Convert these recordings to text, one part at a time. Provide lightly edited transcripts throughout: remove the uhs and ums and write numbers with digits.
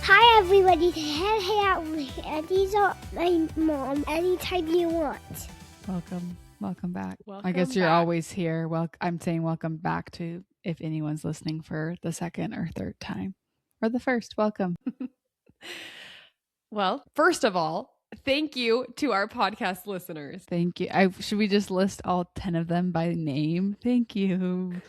Hi everybody, hang out with me. Eddie's my mom anytime you want. Welcome back. Welcome I guess you're back. always here. Well, I'm saying welcome back to if anyone's listening for the second or third time. Or the first, welcome. Well, first of all, thank you to our podcast listeners. Thank you. Should we just list all 10 of them by name? Thank you.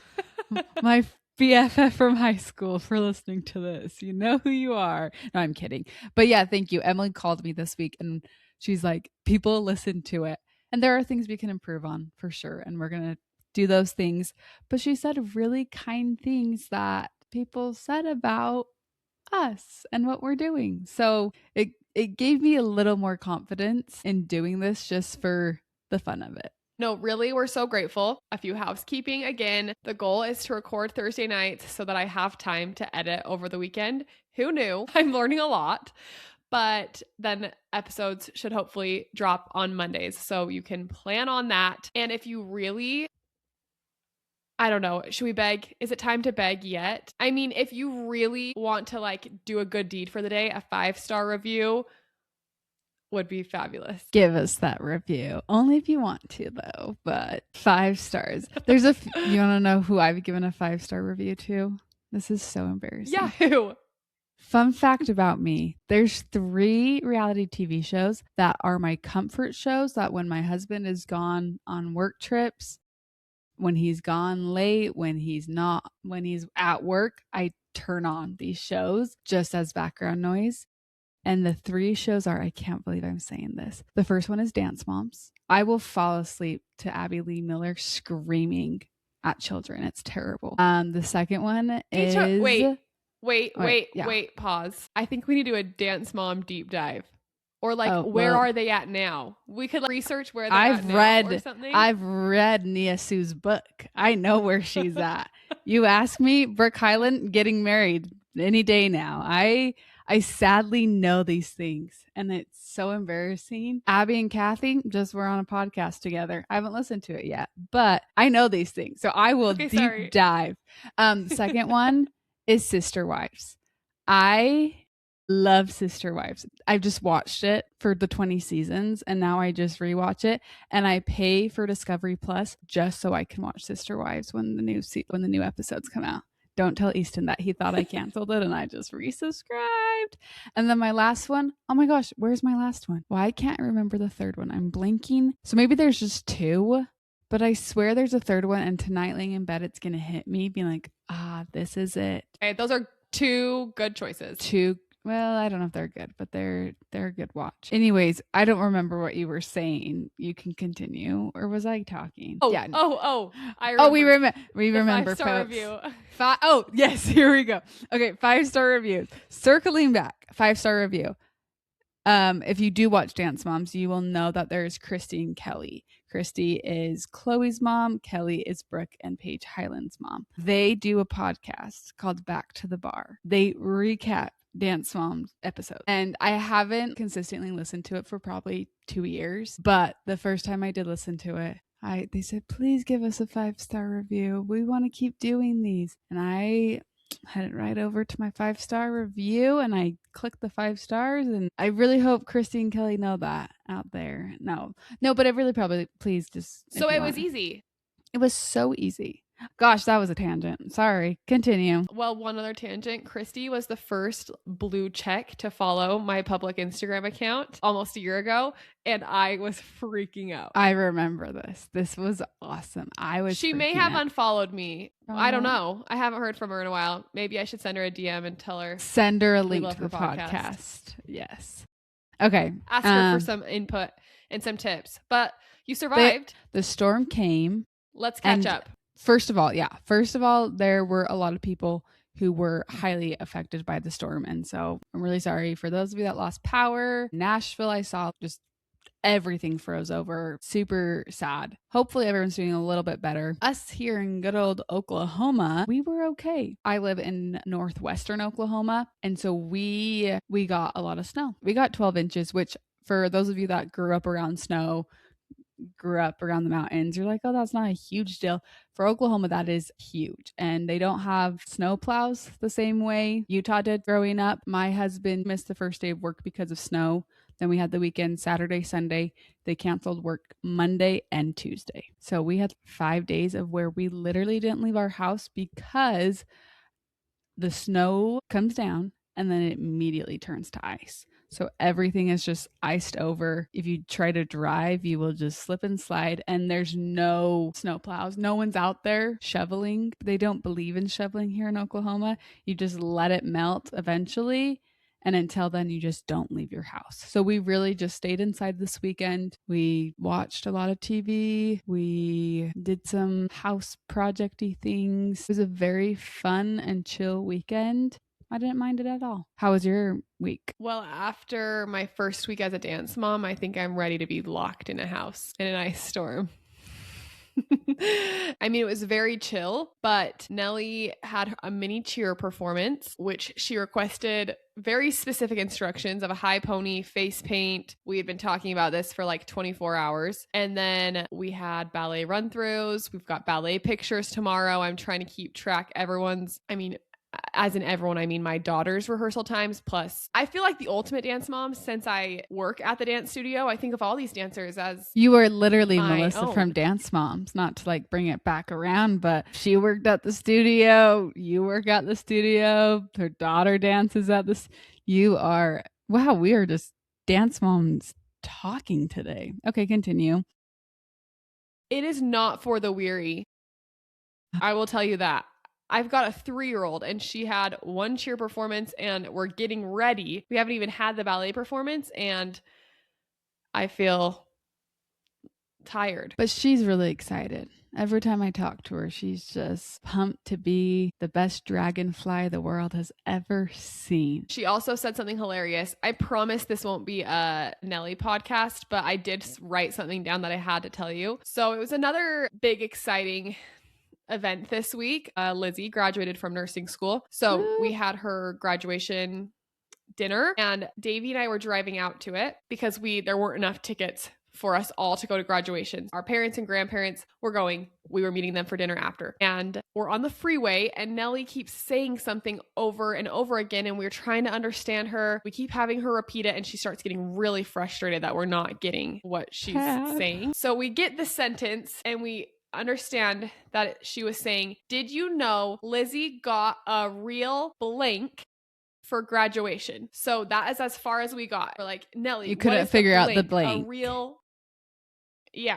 My BFF from high school for listening to this. You know who you are. No, I'm kidding. But yeah, thank you. Emily called me this week and she's like, people listen to it. And there are things we can improve on for sure. And we're going to do those things. But she said really kind things that people said about us and what we're doing. So it gave me a little more confidence in doing this just for the fun of it. No, really, we're so grateful. A few housekeeping again. The goal is to record Thursday nights so that I have time to edit over the weekend. Who knew? I'm learning a lot. But then episodes should hopefully drop on Mondays. So you can plan on that. And if you really, I don't know, should we beg? Is it time to beg yet? I mean, if you really want to do a good deed for the day, a 5-star review would be fabulous. Give us that review. Only if you want to, though. But 5 stars. There's you want to know who I've given a 5-star review to? This is so embarrassing. Yeah, who? Fun fact about me. There's 3 reality TV shows that are my comfort shows that when my husband is gone on work trips, when he's gone late, when he's at work, I turn on these shows just as background noise. And the 3 shows are, I can't believe I'm saying this. The first one is Dance Moms. I will fall asleep to Abby Lee Miller screaming at children. It's terrible. The second one is... Wait, pause. I think we need to do a Dance Mom deep dive. Or where are they at now? We could research where they're at now or something. I've read Nia Sue's book. I know where she's at. You ask me, Brooke Highland getting married any day now. I sadly know these things and it's so embarrassing. Abby and Kathy just were on a podcast together. I haven't listened to it yet, but I know these things. So I will deep dive. The second one is Sister Wives. I love Sister Wives. I've just watched it for the 20 seasons and now I just rewatch it and I pay for Discovery Plus just so I can watch Sister Wives when the new episodes come out. Don't tell Easton that he thought I canceled it and I just resubscribed. And then my last one, oh my gosh, where's my last one? Why can't I remember the third one? I'm blanking. So maybe there's just 2, but I swear there's a third one and tonight laying in bed, it's going to hit me being like, this is it. Okay, those are 2 good choices. Well, I don't know if they're good, but they're a good watch. Anyways, I don't remember what you were saying. You can continue, or was I talking? I remember. We remember. 5-star review. Yes, here we go. Okay, 5-star reviews. Circling back, 5-star review. If you do watch Dance Moms, you will know that there's Christy and Kelly. Christy is Chloe's mom. Kelly is Brooke and Paige Highland's mom. They do a podcast called Back to the Bar. They recap Dance Moms episode. And I haven't consistently listened to it for probably 2 years. But the first time I did listen to it, they said, please give us a 5-star review. We want to keep doing these. And I headed right over to my 5-star review and I clicked the 5 stars. And I really hope Christy and Kelly know that out there. No, but please just. So it was easy. It was so easy. Gosh, that was a tangent. Sorry. Continue. Well, one other tangent. Christy was the first blue check to follow my public Instagram account almost a year ago, and I was freaking out. I remember this. This was awesome. She may have unfollowed me. I don't know. I haven't heard from her in a while. Maybe I should send her a DM and tell her. Send her a link to the podcast. Yes. Okay. Ask her for some input and some tips. But you survived. The storm came. Let's catch up. First of all, there were a lot of people who were highly affected by the storm. And so I'm really sorry for those of you that lost power. Nashville, I saw just everything froze over. Super sad. Hopefully everyone's doing a little bit better. Us here in good old Oklahoma, we were okay. I live in northwestern Oklahoma. And so we got a lot of snow. We got 12 inches, which for those of you that grew up around snow, grew up around the mountains, you're like, oh, that's not a huge deal. For Oklahoma, that is huge. And they don't have snow plows the same way Utah did growing up. My husband missed the first day of work because of snow. Then we had the weekend, Saturday, Sunday. They canceled work Monday and Tuesday. So we had 5 days of where we literally didn't leave our house because the snow comes down and then it immediately turns to ice. So everything is just iced over. If you try to drive, you will just slip and slide, and there's no snow plows. No one's out there shoveling. They don't believe in shoveling here in Oklahoma. You just let it melt eventually. And until then, you just don't leave your house. So we really just stayed inside this weekend. We watched a lot of TV. We did some house projecty things. It was a very fun and chill weekend. I didn't mind it at all. How was your week? Well, after my first week as a dance mom, I think I'm ready to be locked in a house in an ice storm. I mean, it was very chill, but Nellie had a mini cheer performance, which she requested very specific instructions of a high pony, face paint. We had been talking about this for like 24 hours. And then we had ballet run throughs. We've got ballet pictures tomorrow. I'm trying to keep track everyone's, as in everyone, I mean my daughter's rehearsal times. Plus, I feel like the ultimate dance mom since I work at the dance studio. I think of all these dancers as you were literally my Melissa own. from Dance Moms, not to like bring it back around, but she worked at the studio. You work at the studio. Her daughter dances at this. You are, wow, we are just dance moms talking today. Okay, continue. It is not for the weary. I will tell you that. I've got a 3-year-old and she had one cheer performance and we're getting ready. We haven't even had the ballet performance and I feel tired. But she's really excited. Every time I talk to her, she's just pumped to be the best dragonfly the world has ever seen. She also said something hilarious. I promise this won't be a Nellie podcast, but I did write something down that I had to tell you. So it was another big, exciting event this week. Lizzie graduated from nursing school. So we had her graduation dinner and Davey and I were driving out to it because there weren't enough tickets for us all to go to graduation. Our parents and grandparents were going. We were meeting them for dinner after. And we're on the freeway and Nellie keeps saying something over and over again and we're trying to understand her. We keep having her repeat it and she starts getting really frustrated that we're not getting what she's saying. So we get the sentence and we understand that she was saying, did you know Lizzie got a real blank for graduation? So that is as far as we got. We're like, Nellie, you couldn't figure out the blank. We're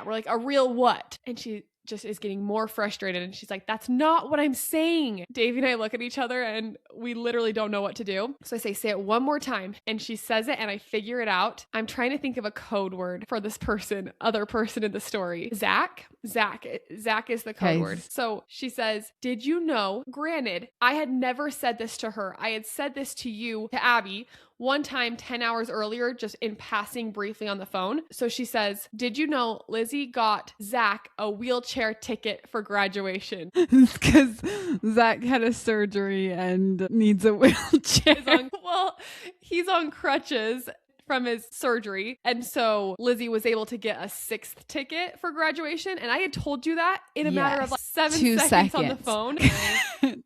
like, a real what? And she just is getting more frustrated and she's like, that's not what I'm saying. Davey and I look at each other and we literally don't know what to do. So I say it one more time and she says it and I figure it out. I'm trying to think of a code word for this other person in the story. Zach is the code word. So she says, did you know, granted, I had never said this to her. I had said this to you, to Abby, one time 10 hours earlier, just in passing briefly on the phone. So she says, did you know Lizzie got Zach a wheelchair ticket for graduation? Because Zach had a surgery and needs a wheelchair. He's on crutches from his surgery. And so Lizzie was able to get a 6th ticket for graduation. And I had told you that in a matter of like 7 seconds on the phone.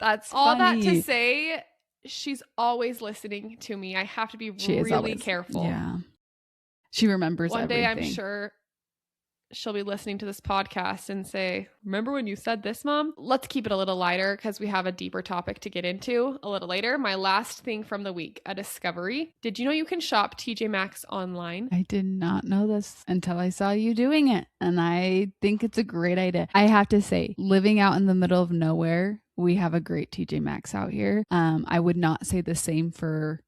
That's all funny. that to say, she's always listening to me. I have to be really careful. Yeah. She remembers One everything. day I'm sure she'll be listening to this podcast and say, remember when you said this, Mom? Let's keep it a little lighter because we have a deeper topic to get into a little later. My last thing from the week, a discovery. Did you know you can shop TJ Maxx online? I did not know this until I saw you doing it. And I think it's a great idea. I have to say, living out in the middle of nowhere, we have a great TJ Maxx out here. I would not say the same for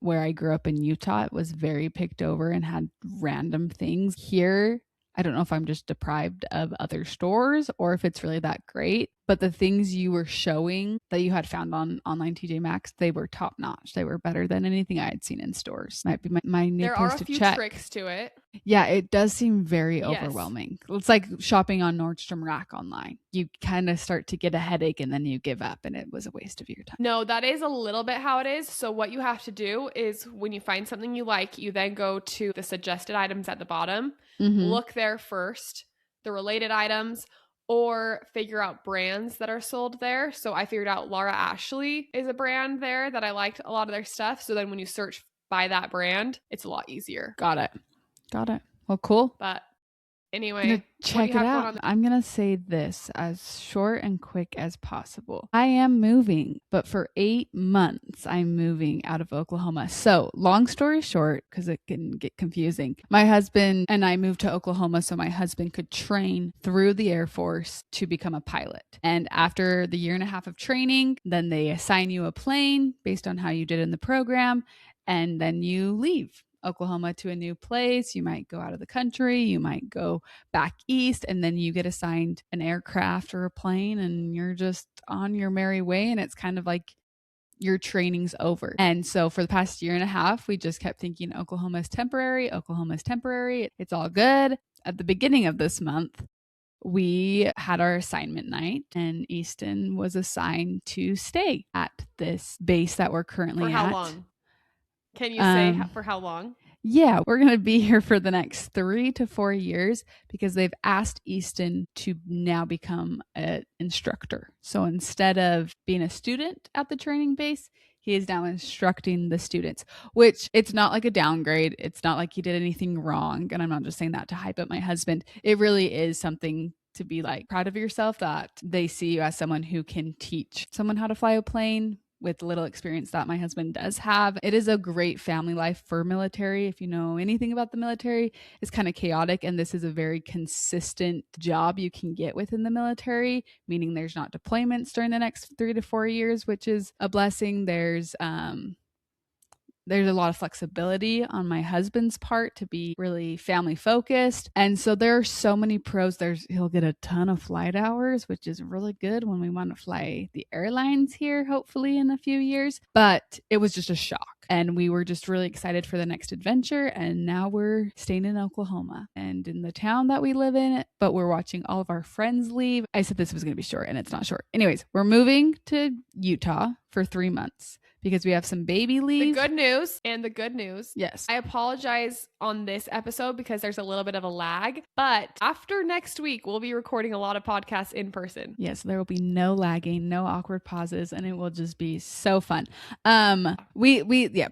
where I grew up in Utah. It was very picked over and had random things. Here, I don't know if I'm just deprived of other stores or if it's really that great, but the things you were showing that you had found on online TJ Maxx, they were top notch. They were better than anything I had seen in stores. Might be my new There place are a to few check. tricks to it. Yeah, it does seem very Yes. overwhelming. It's like shopping on Nordstrom Rack online. You kind of start to get a headache and then you give up, and it was a waste of your time. No, that is a little bit how it is. So what you have to do is when you find something you like, you then go to the suggested items at the bottom, look there first, the related items, or figure out brands that are sold there. So I figured out Laura Ashley is a brand there that I liked a lot of their stuff. So then when you search by that brand, it's a lot easier. Got it. Well, cool. But I'm anyway, gonna what do check you it have going out. on? I'm gonna say this as short and quick as possible. I am moving, but for 8 months, I'm moving out of Oklahoma. So, long story short, because it can get confusing, my husband and I moved to Oklahoma so my husband could train through the Air Force to become a pilot. And after the 1.5 years of training, then they assign you a plane based on how you did in the program, and then you leave Oklahoma to a new place. You might go out of the country, you might go back east, and then you get assigned an aircraft or a plane, and you're just on your merry way. And it's kind of like your training's over. And so for the past 1.5 years, we just kept thinking Oklahoma is temporary. It's all good. At the beginning of this month, we had our assignment night, and Easton was assigned to stay at this base that we're currently For at. how long? Can you say for how long? Yeah, we're going to be here for the next 3 to 4 years because they've asked Easton to now become an instructor. So instead of being a student at the training base, he is now instructing the students, which it's not like a downgrade. It's not like he did anything wrong. And I'm not just saying that to hype up my husband. It really is something to be like proud of yourself that they see you as someone who can teach someone how to fly a plane with little experience that my husband does have. It is a great family life for military. If you know anything about the military, it's kind of chaotic, and this is a very consistent job you can get within the military, meaning there's not deployments during the next 3 to 4 years, which is a blessing. There's a lot of flexibility on my husband's part to be really family focused. And so there are so many pros. He'll get a ton of flight hours, which is really good when we want to fly the airlines here, hopefully in a few years. But it was just a shock. And we were just really excited for the next adventure. And now we're staying in Oklahoma and in the town that we live in, but we're watching all of our friends leave. I said this was going to be short, and it's not short. Anyways, we're moving to Utah for 3 months because we have some baby leave. The good news. Yes. I apologize on this episode because there's a little bit of a lag, but after next week, we'll be recording a lot of podcasts in person. Yes, there will be no lagging, no awkward pauses, and it will just be so fun.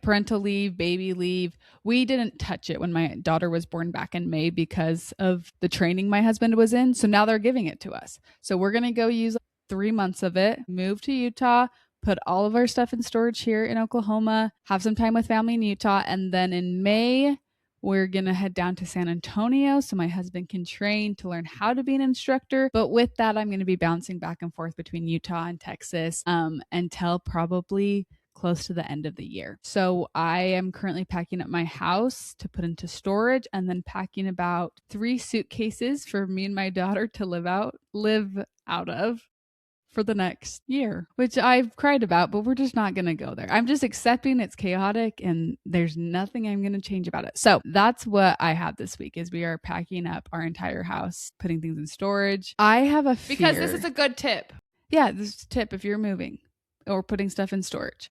Parental leave, baby leave. We didn't touch it when my daughter was born back in May because of the training my husband was in. So now they're giving it to us. So we're going to go use 3 months of it, move to Utah, put all of our stuff in storage here in Oklahoma, have some time with family in Utah, and then in May, we're going to head down to San Antonio so my husband can train to learn how to be an instructor. But with that, I'm going to be bouncing back and forth between Utah and Texas until probably close to the end of the year. So I am currently packing up my house to put into storage and then packing about 3 suitcases for me and my daughter to live out of for the next year, which I've cried about, but we're just not going to go there. I'm just accepting it's chaotic and there's nothing I'm going to change about it. So that's what I have this week is we are packing up our entire house, putting things in storage. I have a fear. Because this is a good tip. Yeah, this is a tip if you're moving or putting stuff in storage.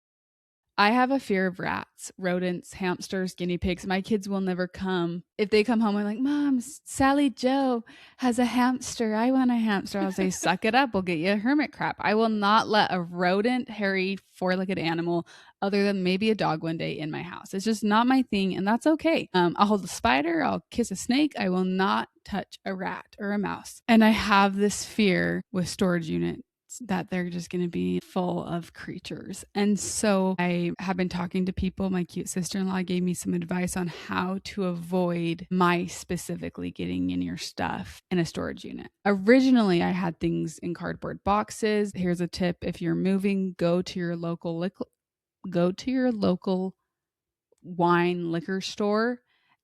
I have a fear of rats, rodents, hamsters, guinea pigs. My kids will never come. If they come home, I'm like, Mom, Sally Joe has a hamster. I want a hamster. I'll say, suck it up. We'll get you a hermit crab. I will not let a rodent, hairy, 4-legged animal, other than maybe a dog one day in my house. It's just not my thing, and that's okay. I'll hold a spider. I'll kiss a snake. I will not touch a rat or a mouse. And I have this fear with storage units that they're just going to be full of creatures. And so I have been talking to people. My cute sister-in-law gave me some advice on how to avoid mice specifically getting in your stuff in a storage unit. Originally, I had things in cardboard boxes. Here's a tip. If you're moving, go to your local wine liquor store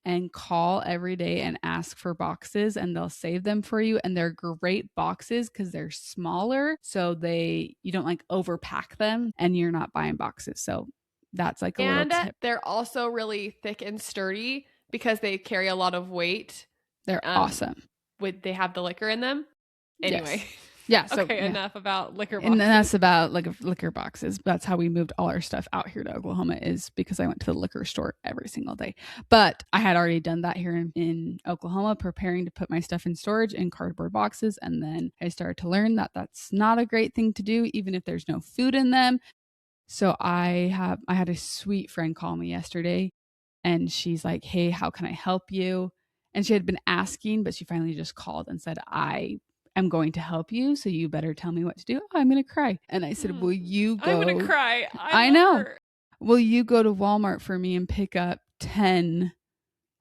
and call every day and ask for boxes, and they'll save them for you. And they're great boxes because they're smaller, so you don't like overpack them and you're not buying boxes. So that's like a little tip. They're also really thick and sturdy because they carry a lot of weight. They're awesome. They have the liquor in them. Anyway. Yes. Yeah. So okay, enough about liquor boxes. And that's about like liquor boxes. That's how we moved all our stuff out here to Oklahoma, is because I went to the liquor store every single day. But I had already done that here in Oklahoma, preparing to put my stuff in storage in cardboard boxes. And then I started to learn that that's not a great thing to do, even if there's no food in them. So I had a sweet friend call me yesterday, and she's like, hey, how can I help you? And she had been asking, but she finally just called and said, I'm going to help you, so you better tell me what to do. Oh, I'm going to cry. And I said, will you go? I'm going to cry. I know. Her. Will you go to Walmart for me and pick up 10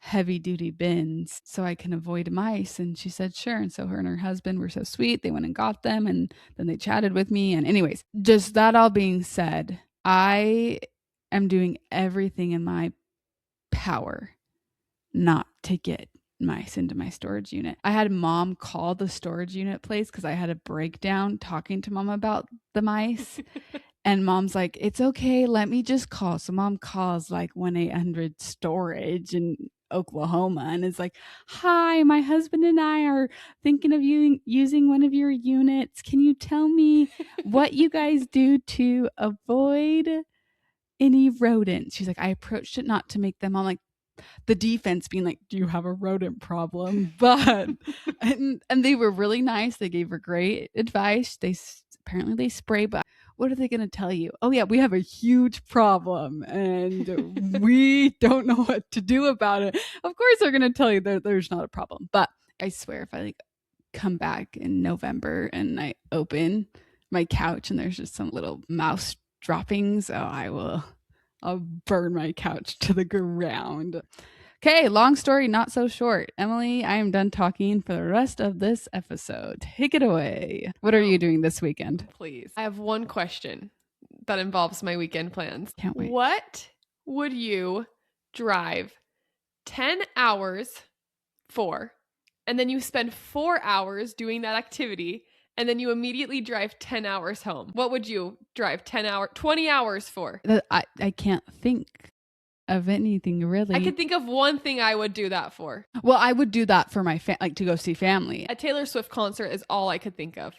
heavy duty bins so I can avoid mice? And she said, sure. And so her and her husband were so sweet. They went and got them, and then they chatted with me. And anyways, just that all being said, I am doing everything in my power not to get mice into my storage unit. I had mom call the storage unit place because I had a breakdown talking to mom about the mice. And mom's like, it's okay, let me just call. So mom calls like 1-800-storage in Oklahoma and is like, hi, my husband and I are thinking of using one of your units. Can you tell me what you guys do to avoid any rodents? She's like, I approached it not to make them. I'm like, the defense being like, do you have a rodent problem? But and they were really nice. They gave her great advice. Apparently they spray, but what are they going to tell you? Oh yeah, we have a huge problem and we don't know what to do about it. Of course they're going to tell you that there's not a problem. But I swear, if I like come back in November and I open my couch and there's just some little mouse droppings, I'll burn my couch to the ground. Okay, long story, not so short. Emily, I am done talking for the rest of this episode. Take it away. What are you doing this weekend? Please. I have one question that involves my weekend plans. Can't wait. What would you drive 10 hours for, and then you spend 4 hours doing that activity, and then you immediately drive 10 hours home? What would you drive 20 hours for? I can't think of anything really. I could think of one thing I would do that for. Well, I would do that for my like to go see family. A Taylor Swift concert is all I could think of.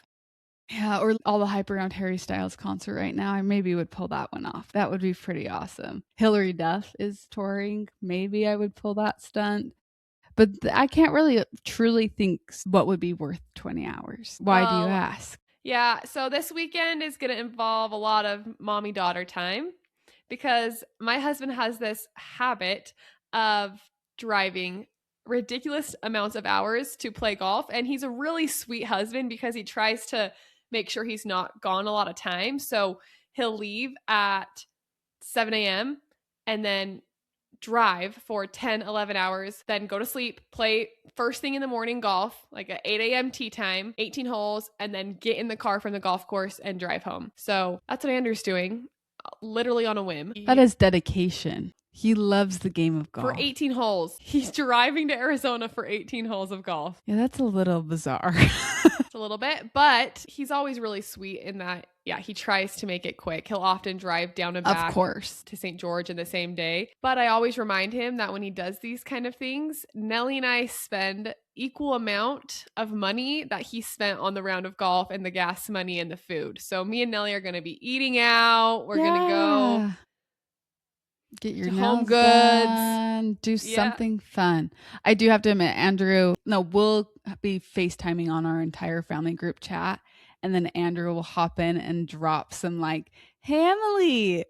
Yeah, or all the hype around Harry Styles concert right now. I maybe would pull that one off. That would be pretty awesome. Hillary Duff is touring. Maybe I would pull that stunt. But I can't really truly think what would be worth 20 hours. Why do you ask? Yeah, so this weekend is going to involve a lot of mommy-daughter time because my husband has this habit of driving ridiculous amounts of hours to play golf. And he's a really sweet husband because he tries to make sure he's not gone a lot of time. So he'll leave at 7 a.m. and then drive for 10, 11 hours, then go to sleep, play first thing in the morning golf, like at 8 a.m. tee time, 18 holes, and then get in the car from the golf course and drive home. So that's what Andrew's doing, literally on a whim. That is dedication. He loves the game of golf. For 18 holes. He's driving to Arizona for 18 holes of golf. Yeah, that's a little bizarre. It's a little bit, but he's always really sweet in that, yeah, he tries to make it quick. He'll often drive down and back, of course, to St. George in the same day. But I always remind him that when he does these kind of things, Nellie and I spend equal amount of money that he spent on the round of golf and the gas money and the food. So me and Nellie are going to be eating out. We're going to go get your home goods done, do something fun. I do have to admit, Andrew, we'll be FaceTiming on our entire family group chat, and then Andrew will hop in and drop some like, hey, Emily,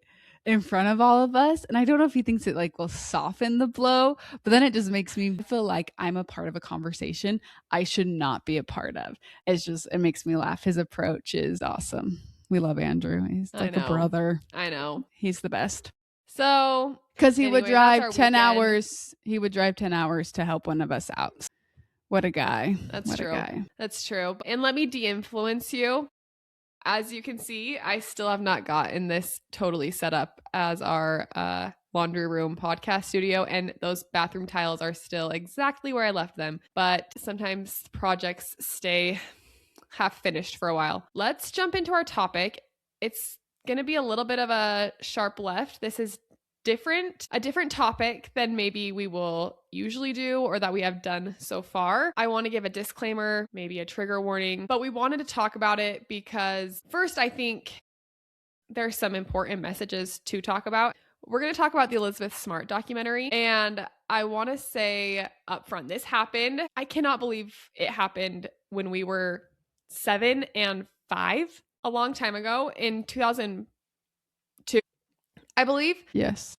in front of all of us. And I don't know if he thinks it like will soften the blow, but then it just makes me feel like I'm a part of a conversation I should not be a part of. It makes me laugh. His approach is awesome. We love Andrew. He's like a brother. I know. He's the best. So, because he would drive 10 hours. He would drive 10 hours to help one of us out. What a guy. That's true. That's true. And let me de-influence you. As you can see, I still have not gotten this totally set up as our laundry room podcast studio, and those bathroom tiles are still exactly where I left them. But sometimes projects stay half finished for a while. Let's jump into our topic. It's going to be a little bit of a sharp left. This is a different topic than maybe we will usually do or that we have done so far. I want to give a disclaimer, maybe a trigger warning, but we wanted to talk about it because first, I think there's some important messages to talk about. We're going to talk about the Elizabeth Smart documentary, and I want to say up front, this happened. I cannot believe it happened when we were 7 and 5, a long time ago in 2002, I believe. Yes.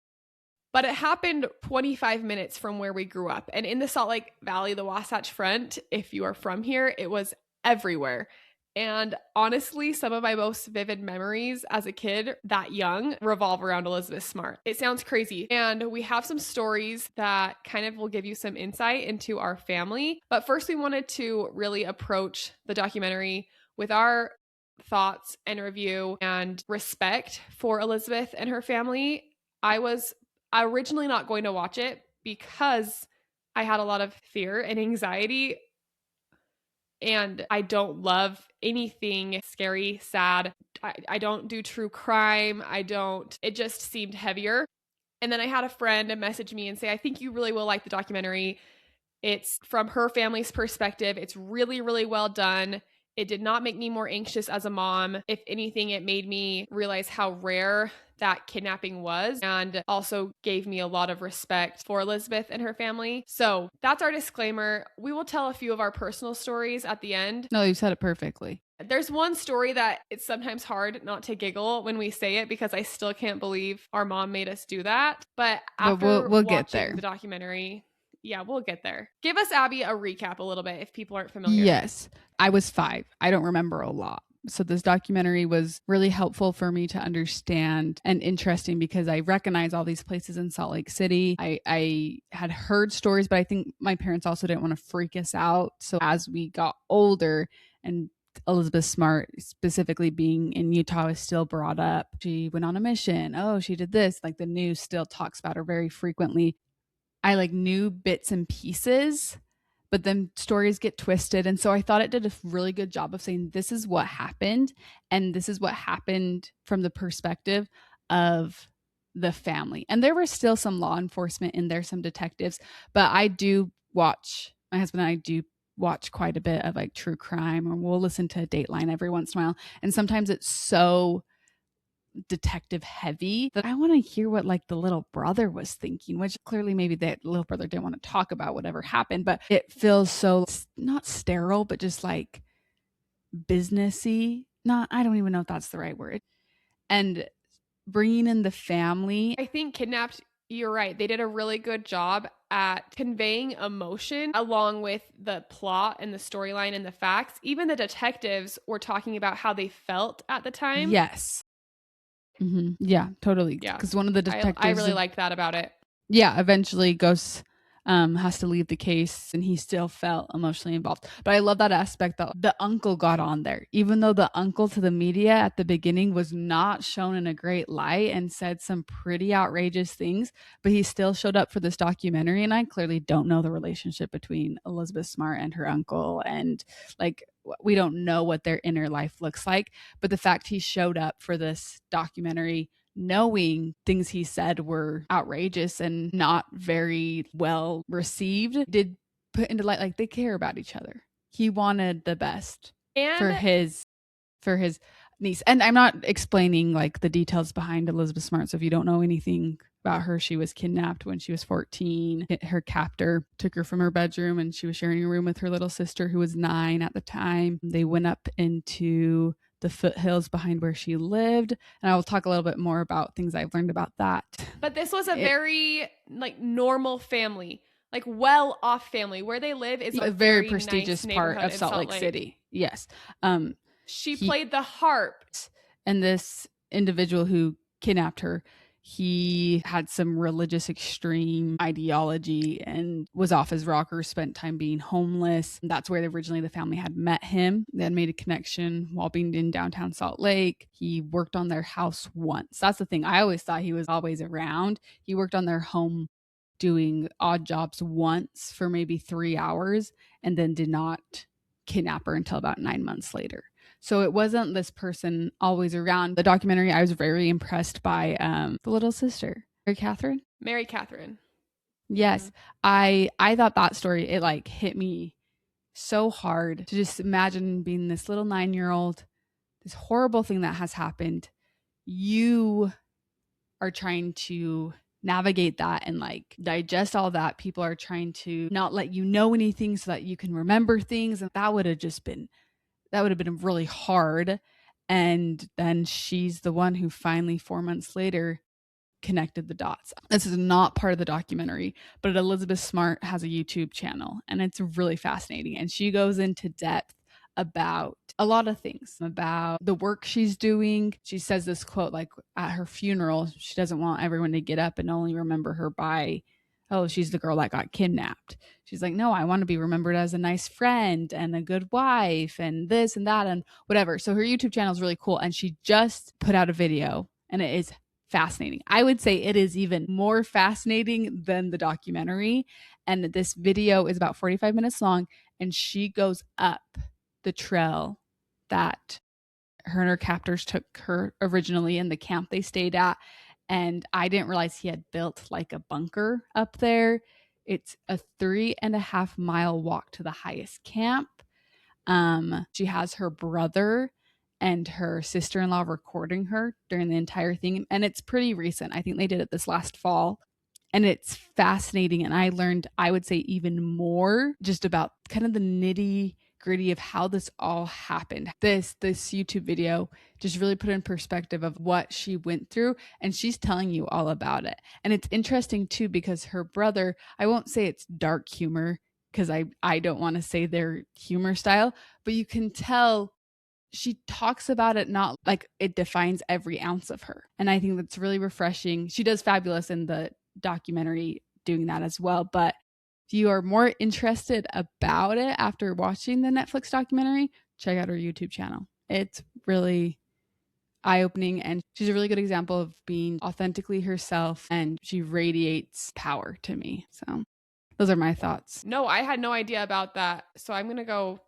But it happened 25 minutes from where we grew up. And in the Salt Lake Valley, the Wasatch Front, if you are from here, it was everywhere. And honestly, some of my most vivid memories as a kid that young revolve around Elizabeth Smart. It sounds crazy. And we have some stories that kind of will give you some insight into our family. But first, we wanted to really approach the documentary with our thoughts and review and respect for Elizabeth and her family. I was originally not going to watch it because I had a lot of fear and anxiety, and I don't love anything scary, sad. I don't do true crime. It just seemed heavier. And then I had a friend message me and say, I think you really will like the documentary. It's from her family's perspective. It's really, really well done. It did not make me more anxious as a mom. If anything, it made me realize how rare that kidnapping was, and also gave me a lot of respect for Elizabeth and her family. So that's our disclaimer. We will tell a few of our personal stories at the end. No, you said it perfectly. There's one story that it's sometimes hard not to giggle when we say it because I still can't believe our mom made us do that. But after we'll get watching there. the documentary, yeah, we'll get there. Give us, Abby, a recap a little bit if people aren't familiar. Yes. I was 5. I don't remember a lot. So this documentary was really helpful for me to understand and interesting because I recognize all these places in Salt Lake City. I had heard stories, but I think my parents also didn't want to freak us out. So as we got older and Elizabeth Smart specifically being in Utah is still brought up. She went on a mission. Oh, she did this. Like the news still talks about her very frequently. I knew bits and pieces, but then stories get twisted. And so I thought it did a really good job of saying, this is what happened. And this is what happened from the perspective of the family. And there were still some law enforcement in there, some detectives, but my husband and I do watch quite a bit of true crime, or we'll listen to Dateline every once in a while. And sometimes it's so detective heavy that I want to hear what the little brother was thinking, which clearly maybe that little brother didn't want to talk about whatever happened, but it feels so not sterile, but just businessy. I don't even know if that's the right word. And bringing in the family. I think Kidnapped, you're right. They did a really good job at conveying emotion along with the plot and the storyline and the facts. Even the detectives were talking about how they felt at the time. Yes. Mm-hmm. Yeah, totally. Yeah. Because one of the detectives, I really liked that about it. Yeah, eventually Ghost has to leave the case, and he still felt emotionally involved. But I love that aspect that the uncle got on there, even though the uncle to the media at the beginning was not shown in a great light and said some pretty outrageous things, but he still showed up for this documentary. And I clearly don't know the relationship between Elizabeth Smart and her uncle, and we don't know what their inner life looks like. But the fact he showed up for this documentary knowing things he said were outrageous and not very well received did put into light they care about each other. He wanted the best for his niece. And I'm not explaining the details behind Elizabeth Smart. So if you don't know anything about her, she was kidnapped when she was 14. Her captor took her from her bedroom, and she was sharing a room with her little sister who was 9 at the time. They went up into the foothills behind where she lived, and I will talk a little bit more about things I've learned about that. But this was a very normal family, well off family. Where they live is a very prestigious part of Salt Lake City. Yes. She played the harp. And this individual who kidnapped her, He had some religious extreme ideology and was off his rocker, spent time being homeless. That's where originally the family had met him. They had made a connection while being in downtown Salt Lake. He worked on their house once. That's the thing. I always thought he was always around. He worked on their home doing odd jobs once for maybe 3 hours and then did not kidnap her until about 9 months later. So it wasn't this person always around. The documentary, I was very impressed by the little sister, Mary Catherine. Mary Catherine. Yes. I thought that story, it like hit me so hard to just imagine being this little 9-year-old, this horrible thing that has happened. You are trying to navigate that and like digest all that. People are trying to not let you know anything so that you can remember things. And that would have been really hard. And then she's the one who finally 4 months later connected the dots. This is not part of the documentary, but Elizabeth Smart has a YouTube channel and it's really fascinating. And she goes into depth about a lot of things, about the work she's doing. She says this quote, like at her funeral, she doesn't want everyone to get up and only remember her by, oh, she's the girl that got kidnapped. She's like, no, I want to be remembered as a nice friend and a good wife and this and that and whatever. So her YouTube channel is really cool. And she just put out a video and it is fascinating. I would say it is even more fascinating than the documentary. And this video is about 45 minutes long. And she goes up the trail that her and her captors took her originally in the camp they stayed at. And I didn't realize he had built like a bunker up there. It's a 3.5 mile walk to the highest camp. She has her brother and her sister-in-law recording her during the entire thing. And it's pretty recent. I think they did it this last fall. And it's fascinating. And I learned, I would say, even more just about kind of the nitty gritty of how this all happened. This YouTube video just really put in perspective of what she went through, and she's telling you all about it. And it's interesting too, because her brother, I won't say it's dark humor because I don't want to say their humor style, but you can tell she talks about it not like it defines every ounce of her. And I think that's really refreshing. She does fabulous in the documentary doing that as well. But if you are more interested about it after watching the Netflix documentary, check out her YouTube channel. It's really eye-opening, and she's a really good example of being authentically herself, and she radiates power to me. So those are my thoughts. No, I had no idea about that. So I'm going to go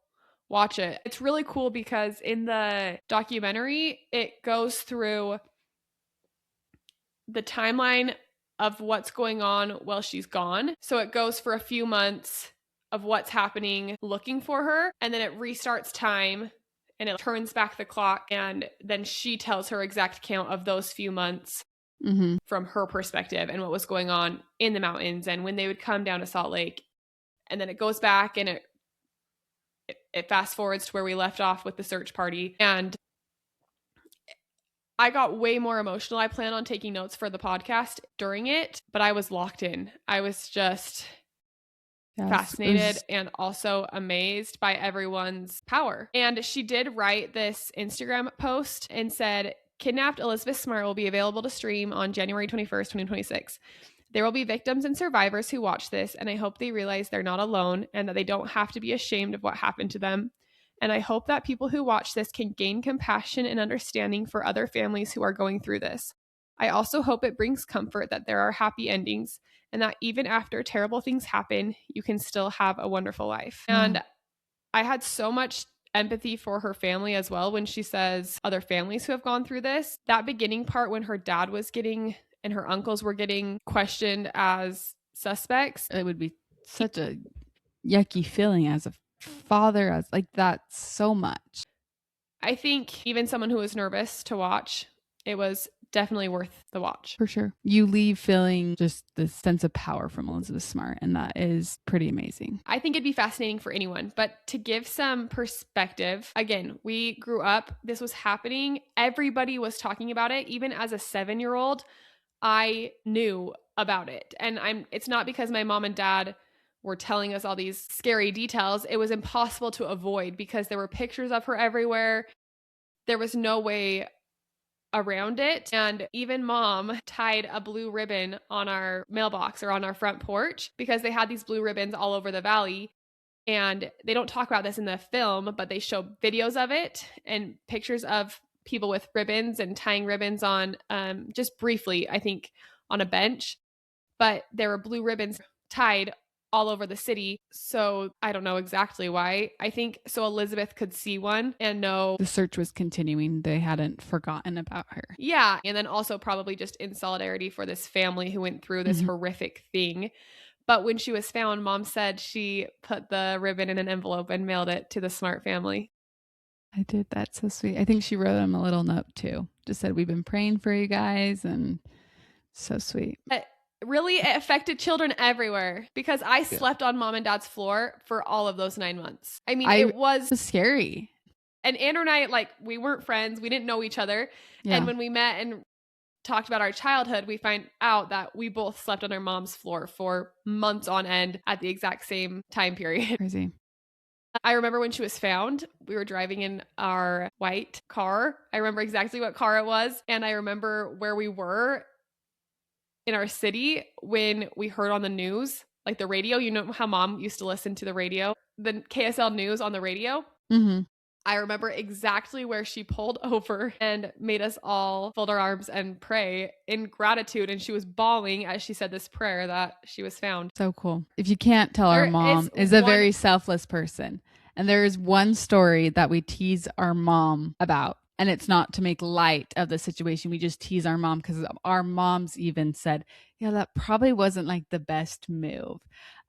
watch it. It's really cool because in the documentary, it goes through the timeline of what's going on while she's gone. So it goes for a few months of what's happening looking for her, and then it restarts time and it turns back the clock, and then she tells her exact count of those few months from her perspective and what was going on in the mountains and when they would come down to Salt Lake. And then it goes back and it fast forwards to where we left off with the search party. And I got way more emotional. I plan on taking notes for the podcast during it, but I was locked in. I was just fascinated and also amazed by everyone's power. And she did write this Instagram post and said, "Kidnapped Elizabeth Smart will be available to stream on January 21st, 2026. There will be victims and survivors who watch this, and I hope they realize they're not alone and that they don't have to be ashamed of what happened to them. And I hope that people who watch this can gain compassion and understanding for other families who are going through this. I also hope it brings comfort that there are happy endings and that even after terrible things happen, you can still have a wonderful life." And I had so much empathy for her family as well when she says other families who have gone through this. That beginning part when her dad was getting and her uncles were getting questioned as suspects. It would be such a yucky feeling as a father, as like that's so much. I think even someone who was nervous to watch, it was definitely worth the watch. For sure. You leave feeling just this sense of power from Elizabeth Smart, and that is pretty amazing. I think it'd be fascinating for anyone, but to give some perspective, again, we grew up, this was happening. Everybody was talking about it. Even as a 7-year-old, I knew about it. And it's not because my mom and dad were telling us all these scary details. It was impossible to avoid because there were pictures of her everywhere. There was no way around it. And even mom tied a blue ribbon on our mailbox or on our front porch because they had these blue ribbons all over the valley. And they don't talk about this in the film, but they show videos of it and pictures of people with ribbons and tying ribbons on, just briefly, I think, on a bench. But there were blue ribbons tied all over the city. So I don't know exactly why. I think so Elizabeth could see one and know. The search was continuing. They hadn't forgotten about her. Yeah. And then also probably just in solidarity for this family who went through this horrific thing. But when she was found, mom said she put the ribbon in an envelope and mailed it to the Smart family. I did. That's so sweet. I think she wrote him a little note too. Just said, we've been praying for you guys, and so sweet. But really, it affected children everywhere because I slept on mom and dad's floor for all of those 9 months. I mean, it was scary. And Andrew and I, like, we weren't friends. We didn't know each other. Yeah. And when we met and talked about our childhood, we find out that we both slept on our mom's floor for months on end at the exact same time period. Crazy. I remember when she was found, we were driving in our white car. I remember exactly what car it was. And I remember where we were in our city when we heard on the news, like the radio. You know how mom used to listen to the radio, the KSL news on the radio? Mm-hmm. I remember exactly where she pulled over and made us all fold our arms and pray in gratitude. And she was bawling as she said this prayer that she was found. So cool. If you can't tell, our mom is a very selfless person. And there is one story that we tease our mom about. And it's not to make light of the situation. We just tease our mom because our moms even said, yeah, that probably wasn't like the best move.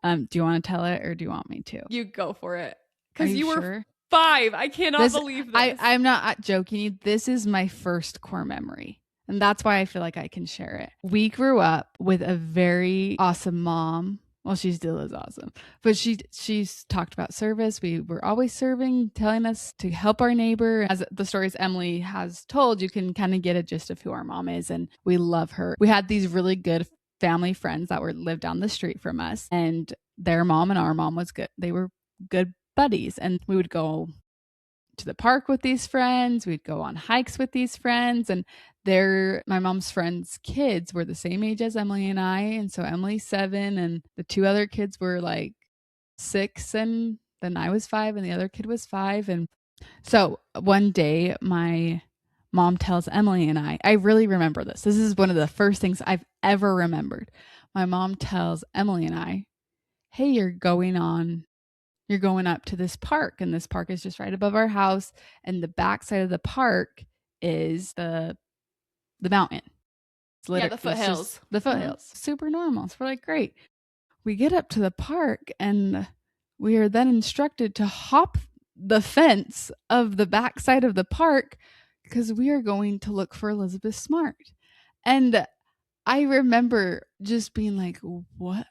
Do you want to tell it or do you want me to? You go for it. Because you were 5. I cannot believe this. I'm not joking you. This is my first core memory. And that's why I feel like I can share it. We grew up with a very awesome mom. Well, she still is awesome. But she's talked about service. We were always serving, telling us to help our neighbor. As the stories Emily has told, you can kind of get a gist of who our mom is. And we love her. We had these really good family friends that lived down the street from us. And their mom and our mom was good. They were good buddies, and we would go to the park with these friends. We'd go on hikes with these friends, and my mom's friends' kids were the same age as Emily and I. And so Emily's 7 and the 2 other kids were like 6, and then I was 5 and the other kid was 5. And so one day my mom tells Emily and I really remember this. This is one of the first things I've ever remembered. My mom tells Emily and I, hey, you're going up to this park, and this park is just right above our house, and the back side of the park is the mountain. It's the foothills. The foothills. Super normal. So we're like, great. We get up to the park, and we are then instructed to hop the fence of the back side of the park because we are going to look for Elizabeth Smart. And I remember just being like, what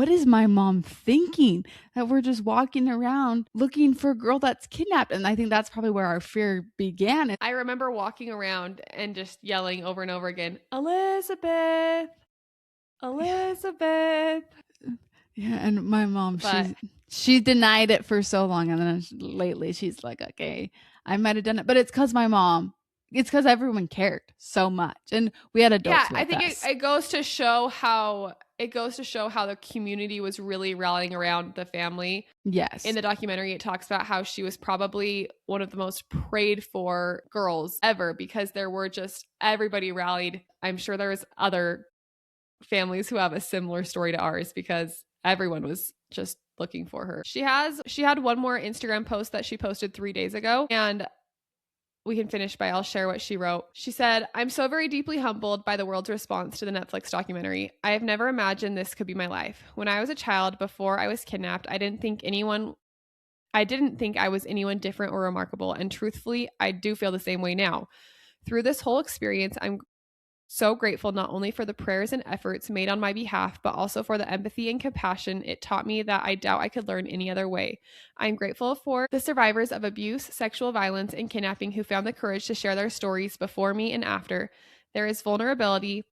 is my mom thinking that we're just walking around looking for a girl that's kidnapped? And I think that's probably where our fear began. I remember walking around and just yelling over and over again, Elizabeth. Yeah, and my mom, she denied it for so long, and then lately she's like, okay, I might have done it, but it's because my mom. It's because everyone cared so much, and we had adults. Yeah, I think it goes to show how the community was really rallying around the family. Yes, in the documentary, it talks about how she was probably one of the most prayed for girls ever because there were just everybody rallied. I'm sure there was other families who have a similar story to ours because everyone was just looking for her. She had one more Instagram post that she posted 3 days ago, and we can finish by I'll share what she wrote. She said, I'm so very deeply humbled by the world's response to the Netflix documentary. I have never imagined this could be my life. When I was a child, before I was kidnapped, I didn't think I was anyone different or remarkable. And truthfully, I do feel the same way now. Through this whole experience, I'm so grateful not only for the prayers and efforts made on my behalf, but also for the empathy and compassion it taught me that I doubt I could learn any other way. I'm grateful for the survivors of abuse, sexual violence, and kidnapping who found the courage to share their stories before me and after. There is vulnerability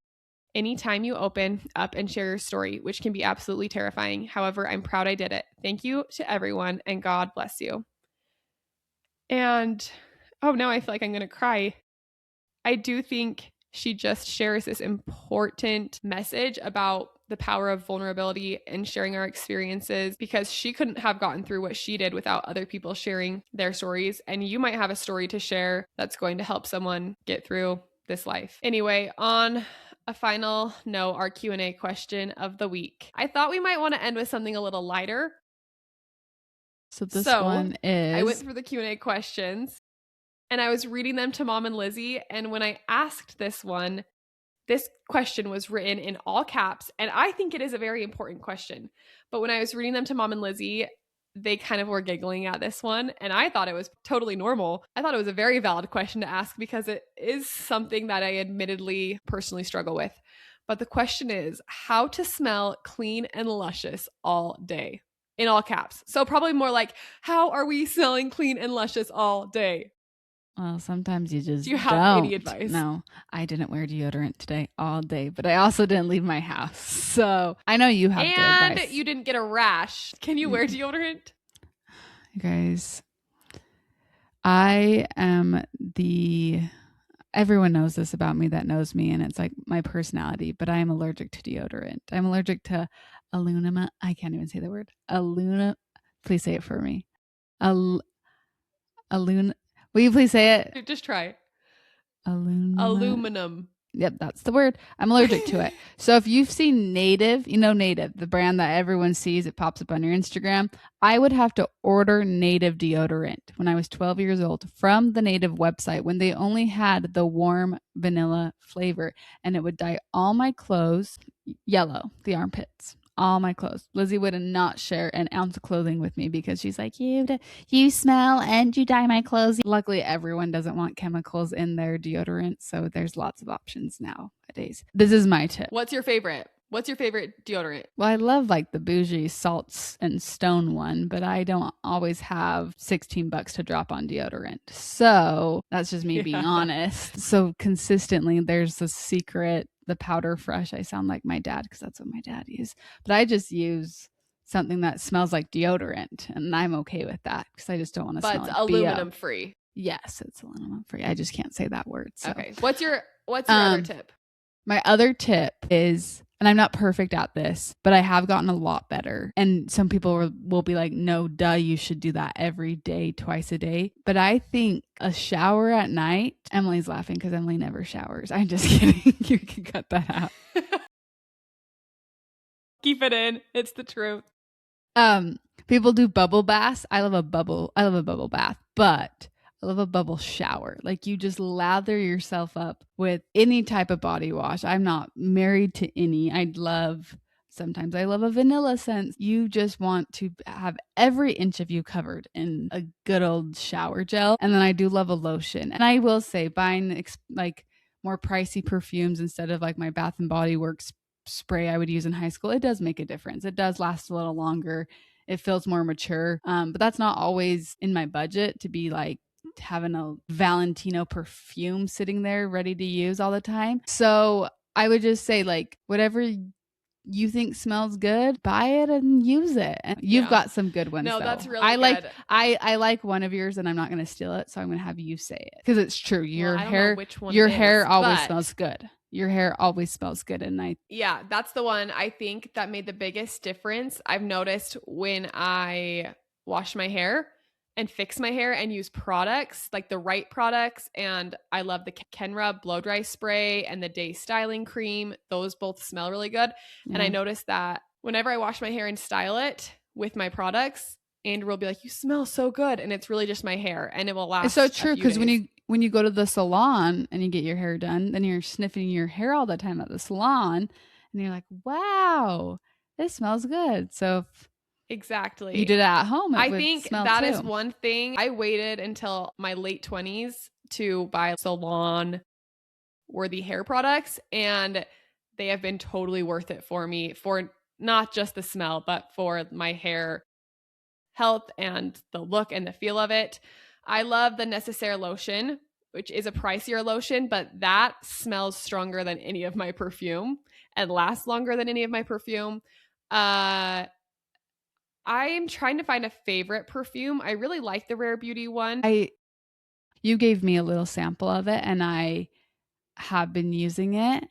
anytime you open up and share your story, which can be absolutely terrifying. However, I'm proud I did it. Thank you to everyone, and God bless you. And, oh no, I feel like I'm going to cry. I do think she just shares this important message about the power of vulnerability and sharing our experiences, because she couldn't have gotten through what she did without other people sharing their stories. And you might have a story to share that's going to help someone get through this life. Anyway, on a final note, our Q&A question of the week. I thought we might want to end with something a little lighter. So this one is... I went through the Q&A questions and I was reading them to Mom and Lizzie. And when I asked this one, this question was written in all caps. And I think it is a very important question. But when I was reading them to Mom and Lizzie, they kind of were giggling at this one. And I thought it was totally normal. I thought it was a very valid question to ask because it is something that I admittedly personally struggle with. But the question is how to smell clean and luscious all day, in all caps. So probably more like, how are we smelling clean and luscious all day? Well, sometimes you just Do you have any don't. advice? No, I didn't wear deodorant today all day, but I also didn't leave my house. So I know you have good advice. And you didn't get a rash. Can you wear deodorant? You guys, I am everyone knows this about me that knows me, and it's like my personality, but I am allergic to deodorant. I'm allergic to aluminum. I can't even say the word. Please say it for me. Will you please say it? Just try. Aluminum. Yep, that's the word. I'm allergic to it. So if you've seen Native, Native, the brand that everyone sees, it pops up on your Instagram. I would have to order Native deodorant when I was 12 years old from the Native website when they only had the warm vanilla flavor, and it would dye all my clothes yellow, the armpits. All my clothes. Lizzie would not share an ounce of clothing with me because she's like, you smell and you dye my clothes. Luckily, everyone doesn't want chemicals in their deodorant, so there's lots of options nowadays. This is my tip. What's your favorite? What's your favorite deodorant? Well, I love like the bougie salts and stone one, but I don't always have $16 to drop on deodorant. So that's just me being honest. So consistently, there's the secret, the powder fresh. I sound like my dad because that's what my dad used. But I just use something that smells like deodorant, and I'm okay with that because I just don't want to smell like aluminum BO. free. Yes, it's aluminum free. I just can't say that word. So. Okay. What's your other tip? My other tip is, and I'm not perfect at this, but I have gotten a lot better. And some people will be like, no, duh, you should do that every day, twice a day. But I think a shower at night, Emily's laughing because Emily never showers. I'm just kidding. You can cut that out. Keep it in. It's the truth. People do bubble baths. I love a bubble bath, but I love a bubble shower. Like you just lather yourself up with any type of body wash. I'm not married to any. Sometimes I love a vanilla scent. You just want to have every inch of you covered in a good old shower gel. And then I do love a lotion. And I will say buying like more pricey perfumes instead of like my Bath and Body Works spray I would use in high school, it does make a difference. It does last a little longer. It feels more mature. But that's not always in my budget to be like having a Valentino perfume sitting there ready to use all the time. So I would just say like whatever you think smells good, buy it and use it. And you've got some good ones. No, though. that's really good. I like one of yours and I'm not going to steal it. So I'm going to have you say it because it's true. Your hair always smells good. Your hair always smells good at night. Yeah, that's the one I think that made the biggest difference. I've noticed when I wash my hair and fix my hair and use products, like the right products. And I love the Kenra blow dry spray and the Day styling cream. Those both smell really good. Yeah. And I noticed that whenever I wash my hair and style it with my products, Andrew will be like, you smell so good. And it's really just my hair and it will last. It's so true because when you go to the salon and you get your hair done, then you're sniffing your hair all the time at the salon and you're like, wow, this smells good. So exactly. You did it at home. I think that is one thing. I waited until my late 20s to buy salon worthy hair products, and they have been totally worth it for me for not just the smell, but for my hair health and the look and the feel of it. I love the Necessaire lotion, which is a pricier lotion, but that smells stronger than any of my perfume and lasts longer than any of my perfume. I'm trying to find a favorite perfume. I really like the Rare Beauty one. You gave me a little sample of it and I have been using it,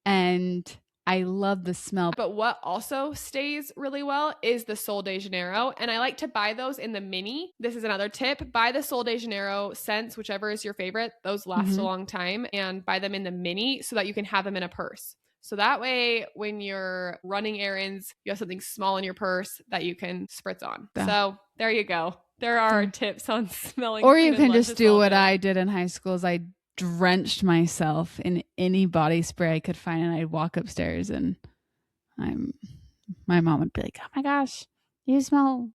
and I love the smell. But what also stays really well is the Sol de Janeiro. And I like to buy those in the mini. This is another tip. Buy the Sol de Janeiro scents, whichever is your favorite. Those last a long time. And buy them in the mini so that you can have them in a purse. So that way, when you're running errands, you have something small in your purse that you can spritz on. Yeah. So there you go. There are tips on smelling. Or you can just do what I did in high school is I drenched myself in any body spray I could find, and I'd walk upstairs and my mom would be like, "Oh my gosh, you smell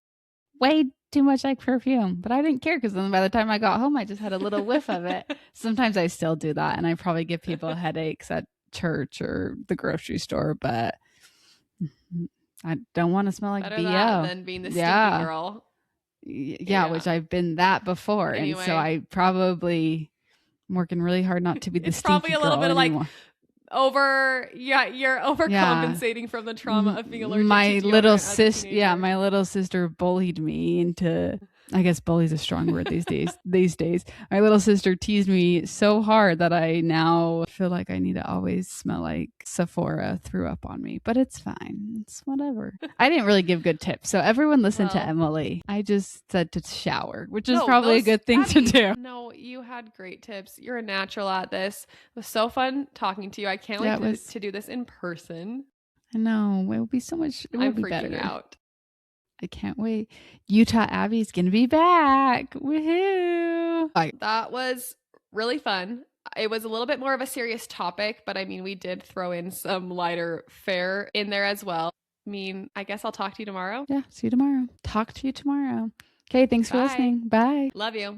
way too much like perfume." But I didn't care because then by the time I got home, I just had a little whiff of it. Sometimes I still do that, and I probably give people headaches at church or the grocery store, but I don't want to smell like better BO. that than being the stinky girl. Yeah, which I've been that before. Anyway. And so I probably am working really hard not to be the stinky girl probably a little bit anymore. You're overcompensating from the trauma of being allergic my to little sister. My little sister bullied me into, I guess bully's a strong word these days. My little sister teased me so hard that I now feel like I need to always smell like Sephora threw up on me, but it's fine. It's whatever. I didn't really give good tips. So everyone listen to Emily. I just said to shower, which is probably a good thing to do. No, you had great tips. You're a natural at this. It was so fun talking to you. I can't wait to do this in person. I know. It will be so much. It will be better. I'm freaking out. I can't wait. Utah Abby's going to be back. Woohoo. That was really fun. It was a little bit more of a serious topic, but I mean, we did throw in some lighter fare in there as well. I mean, I guess I'll talk to you tomorrow. Yeah, see you tomorrow. Talk to you tomorrow. Okay, thanks for listening. Bye. Love you.